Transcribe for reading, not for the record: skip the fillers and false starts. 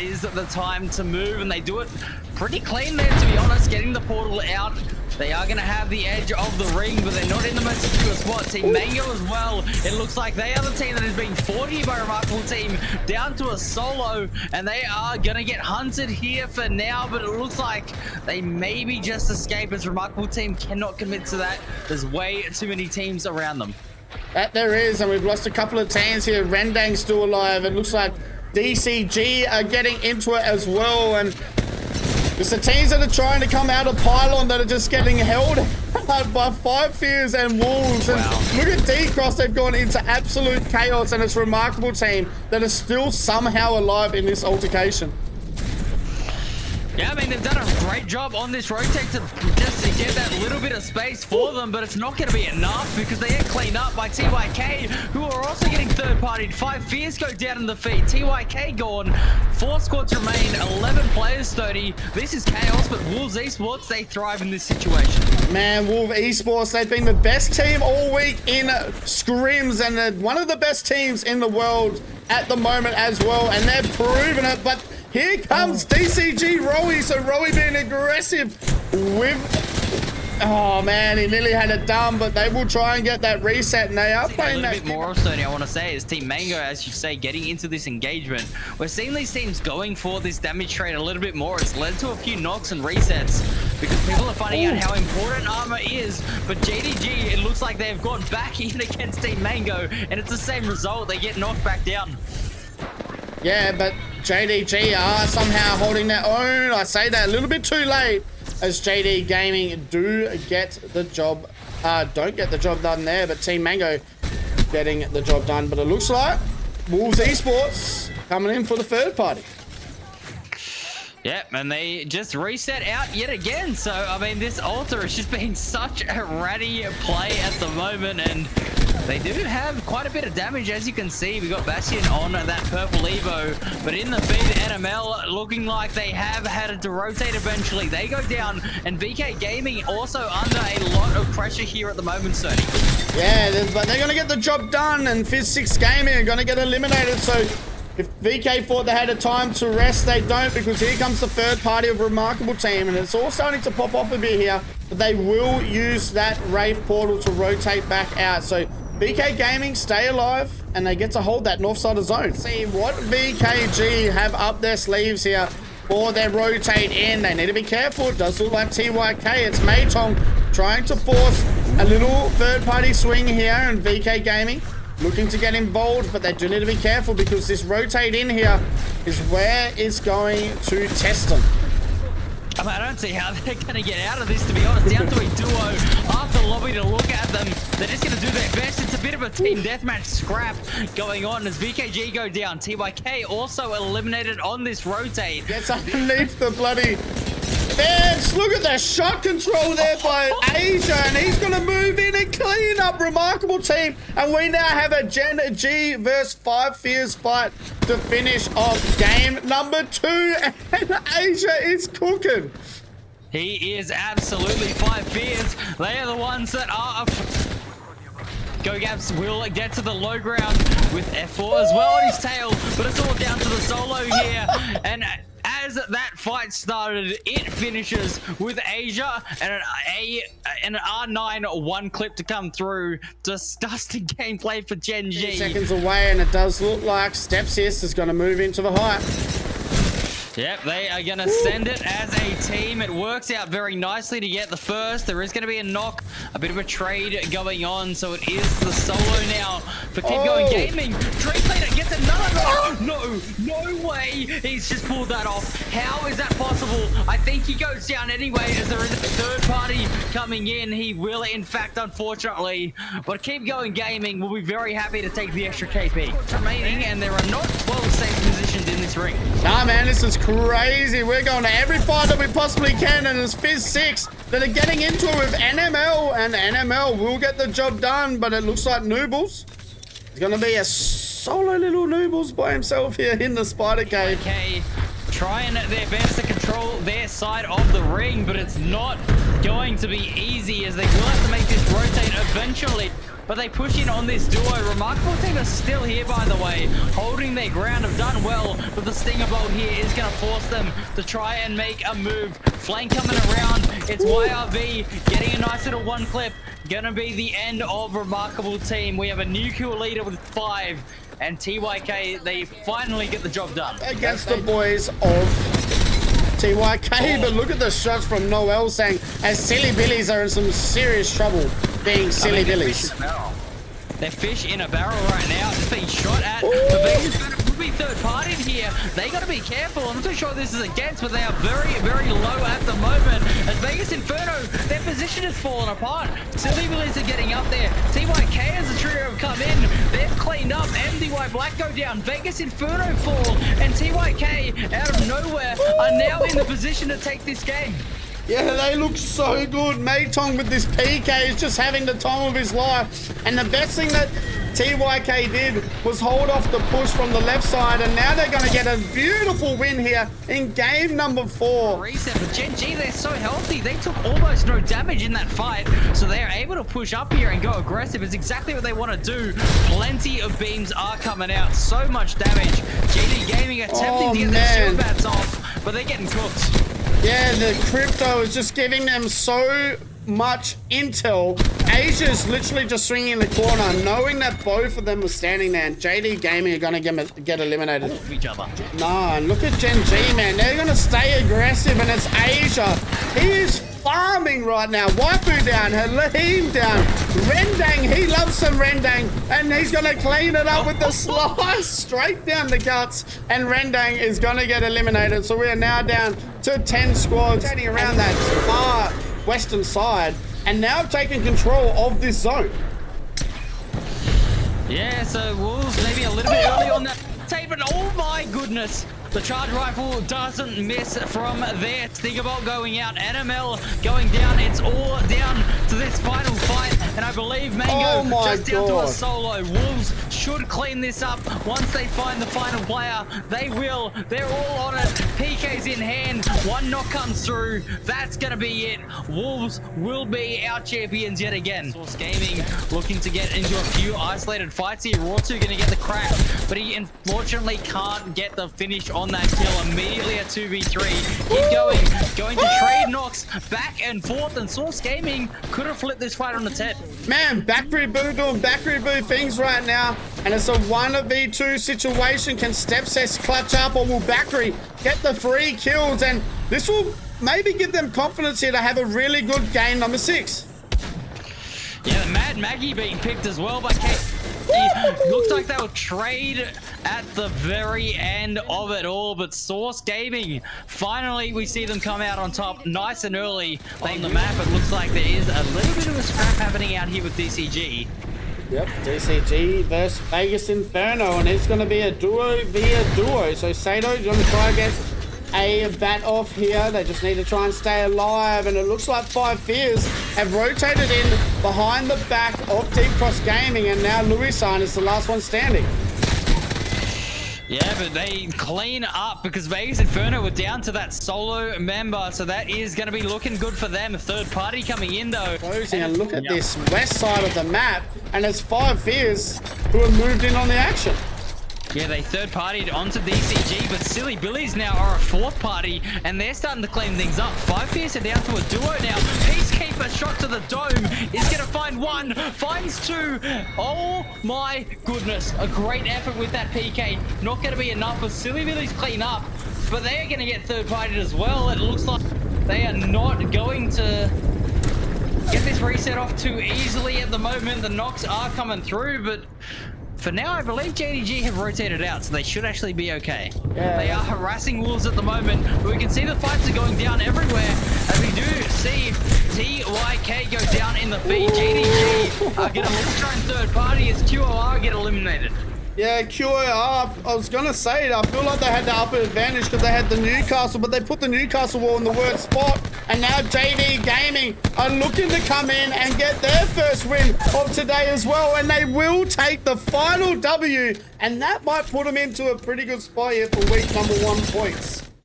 is the time to move, and they do it pretty clean there, to be honest, getting the portal out. They are going to have the edge of the ring, but they're not in the most secure spot. Team Mango as well. It looks like they are the team that is being fought here by Remarkable Team down to a solo, and they are going to get hunted here for now, but it looks like they maybe just escape as Remarkable Team cannot commit to that. There's way too many teams around them. That there is, and we've lost a couple of teams here. Rendang's still alive. It looks like DCG are getting into it as well, and it's the teams that are trying to come out of Pylon that are just getting held by Five Fears and Wolves. And look at D-Cross, they've gone into absolute chaos, and it's Remarkable Team that is still somehow alive in this altercation. Yeah, I mean, they've done a great job on this rotate to just to get that little bit of space for them, but it's not going to be enough because they get cleaned up by TYK, who are also getting third-partied. Five Fears go down in defeat. TYK gone. 4 squads remain. 11 players, 30. This is chaos, but Wolves Esports, they thrive in this situation. Man, Wolf Esports, they've been the best team all week in scrims, and they're one of the best teams in the world at the moment as well, and they've proven it, but here comes DCG Rowie. So Rowie being aggressive with... Oh, man, he nearly had it done, but they will try and get that reset, and they are playing that... A little bit more also, I want to say, is Team Mango, as you say, getting into this engagement. We're seeing these teams going for this damage trade a little bit more. It's led to a few knocks and resets because people are finding out how important armor is, but JDG, it looks like they've gone back in against Team Mango, and it's the same result. They get knocked back down. Yeah, but JDG are somehow holding their own. I say that a little bit too late, as JD Gaming do get the job, don't get the job done there, but Team Mango getting the job done. But it looks like Wolves Esports coming in for the third party. Yep, and they just reset out yet again. So, I mean, this altar is just being such a ratty play at the moment, and they do have quite a bit of damage, as you can see. We got Bastion on that purple Evo, but in the feed, NML looking like they have had to rotate eventually. They go down, and VK Gaming also under a lot of pressure here at the moment, Sony. Yeah, but they're going to get the job done, and Fizz6 Gaming are going to get eliminated. So if VK thought they had a time to rest, they don't, because here comes the third party of Remarkable Team, and it's all starting to pop off a bit here, but they will use that Wraith portal to rotate back out. So VK Gaming stay alive, and they get to hold that north side of zone. See what VKG have up their sleeves here for their rotate in. They need to be careful. It does look like TYK. It's Maytong trying to force a little third-party swing here, and VK Gaming looking to get involved, but they do need to be careful because this rotate in here is where it's going to test them. I mean, I don't see how they're going to get out of this, to be honest. Down to a duo after lobby to look at them. They're just going to do their best. It's a bit of a team deathmatch scrap going on as VKG go down. TYK also eliminated on this rotate. Gets underneath the bloody fence. Look at the shot control there by Asia, and he's going to move in and clean up Remarkable Team. And we now have a Gen G versus Five Fears fight to finish off game number 2, and Asia is cooking. He is absolutely Five Fears. They are the ones that are... GoGaps will get to the low ground with F4 as well on his tail, but it's all down to the solo here. And as that fight started, it finishes with Asia and an R9 one clip to come through. Disgusting gameplay for Gen G. Seconds away, and it does look like Stepsis is going to move into the hype. Yep, they are going to send it as a team. It works out very nicely to get the first. There is going to be a knock, a bit of a trade going on, so it is the solo now for Keep Going Gaming. Trade Leader gets another knock. No way. He's just pulled that off. How is that possible? I think he goes down anyway as there is a third party coming in. He will, in fact, unfortunately. But Keep Going Gaming will be very happy to take the extra KP. Remaining, and there are not 12 safe positions in this ring. Nah, man, this is crazy. We're going to every fight that we possibly can, and it's Fizz6 that are getting into it with NML, and NML will get the job done, but it looks like Noobles is going to be a solo little Noobles by himself here in the Spider Cave. Okay, trying their best to control their side of the ring, but it's not going to be easy as they will have to make this rotate eventually. but they push in on this duo. Remarkable team is still here, by the way, holding their ground, have done well, but the Stinger Bolt here is going to force them to try and make a move. Flank coming around, it's YRV getting a nice little one clip. Gonna be the end of Remarkable team. We have a new kill leader with 5, and TYK, they finally get the job done. Against the boys of TYK, but look at the shots from Noel saying, as Silly Billies are in some serious trouble being Silly Billies. They're fish in a barrel right now, just being shot at. The Vegas will be third-partied here. They got to be careful. I'm not too sure what this is against, but they are very, very low at the moment. As Vegas Inferno, their position has fallen apart. Silly Billies are getting up there. TYK as a trio have come in. They've cleaned up. MDY Black go down. Vegas Inferno fall. And TYK, out of nowhere, are now in the position to take this game. Yeah, they look so good. Maytong with this PK is just having the time of his life. And the best thing that TYK did was hold off the push from the left side, and now they're going to get a beautiful win here in game number 4. Reset, but Gen G, they're so healthy. They took almost no damage in that fight, so they are able to push up here and go aggressive. It's exactly what they want to do. Plenty of beams are coming out. So much damage. GD Gaming attempting to get their shield bats off, but they're getting cooked. Yeah, the crypto is just giving them so much intel. Asia's literally just swinging in the corner, knowing that both of them were standing there, and JD Gaming are going to get eliminated. Each other. Nah, and look at Gen G, man. They're going to stay aggressive, and it's Asia. He is farming right now. Waifu down, Halim down, Rendang. He loves some Rendang, and he's going to clean it up with the slice straight down the guts, and Rendang is going to get eliminated. So we are now down to 10 squads heading around that far western side, and now taking control of this zone. Yeah, so Wolves maybe a little bit early on that tape, but oh my goodness. The charge rifle doesn't miss from there. Stinger Bolt going out. NML going down. It's all down to this final fight. And I believe Mango just down to a solo. Wolves should clean this up once they find the final player. They will. They're all on it. PK's in hand. One knock comes through. That's going to be it. Wolves will be our champions yet again. Source Gaming looking to get into a few isolated fights here. Rawtu going to get the crack, but he unfortunately can't get the finish on that kill. Immediately a 2v3. Keep going to trade knocks back and forth, and Source Gaming could have flipped this fight on its head. Man, Bakri Boo doing Bakri Boo things right now, and it's a 1v2 situation. Can Stepses clutch up, or will Bakri get the 3 kills? And this will maybe give them confidence here to have a really good game number 6. Yeah, Mad Maggie being picked as well by Kate. Looks like they'll trade at the very end of it all, but Source Gaming, finally we see them come out on top nice and early on the map. It looks like there is a little bit of a scrap happening out here with DCG. Yep, DCG versus Vegas Inferno, and it's going to be a duo via duo. So Sato, you're going to try and get a bat off here. They just need to try and stay alive, and it looks like 5 Fears have rotated in behind the back of Deep Cross Gaming, and now Louis-san is the last one standing. Yeah, but they clean up because Vegas Inferno were down to that solo member, so that is going to be looking good for them. A third party coming in though. Closing, and look at this west side of the map, and it's 5 Fears who have moved in on the action. Yeah, they third-partied onto DCG, but Silly Billies now are a 4th party, and they're starting to clean things up. 5 Fierce are down to a duo now. Peacekeeper shot to the dome is going to find 1, finds 2. Oh my goodness, a great effort with that PK. Not going to be enough for Silly Billies clean up, but they are going to get third-partied as well. It looks like they are not going to get this reset off too easily at the moment. The knocks are coming through, but for now, I believe JDG have rotated out, so they should actually be okay. Yeah. They are harassing Wolves at the moment, but we can see the fights are going down everywhere, as we do see TYK go down in the feed. JDG are going to try and third party as QOR get eliminated. Yeah, QOR, I was going to say it. I feel like they had the upper advantage because they had the Newcastle, but they put the Newcastle wall in the worst spot. And now JD Gaming are looking to come in and get their first win of today as well. And they will take the final W. And that might put them into a pretty good spot here for week number 1 points.